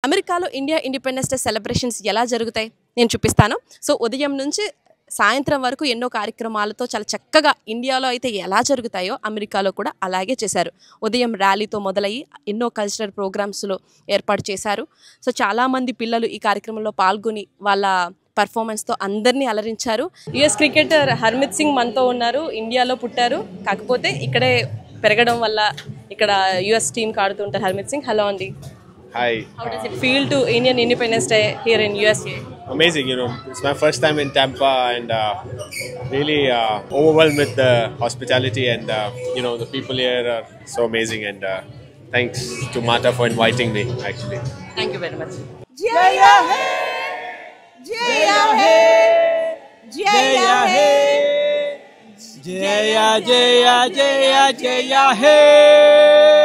అమెరికాలో India independence day celebrations ఎలా జరుగుతాయి నేను చూపిస్తాను. సో ఉదయం నుంచి సాయంత్రం వరకు ఎన్నో కార్యక్రమాలతో చాలా చక్కగా ఇండియాలో అయితే ఎలా జరుగుతాయో అమెరికాలో కూడా అలాగే చేశారు. ఉదయం ర్యాలీతో మొదలయ్యి ఎన్నో కల్చరల్ ప్రోగ్రామ్స్లో ఏర్పాటు చేశారు. సో చాలామంది పిల్లలు ఈ కార్యక్రమంలో పాల్గొని వాళ్ళ పర్ఫార్మెన్స్తో అందరినీ అలరించారు. యుఎస్ క్రికెటర్ హర్మిత్ సింగ్ మనతో ఉన్నారు. ఇండియాలో పుట్టారు, కాకపోతే ఇక్కడే పెరగడం వల్ల ఇక్కడ యుఎస్ టీంకి ఆడుతుంటారు హర్మిత్ సింగ్. హలో అండి. Hi. How does it feel to Indian Independence Day here in USA? Amazing, it's my first time in Tampa and really overwhelmed with the hospitality and the people here are so amazing and thanks to Mata for inviting me actually. Thank you very much. Jaya Hai, Jaya Hai, Jaya Hai, Jaya Jaya Jaya Jaya Hai.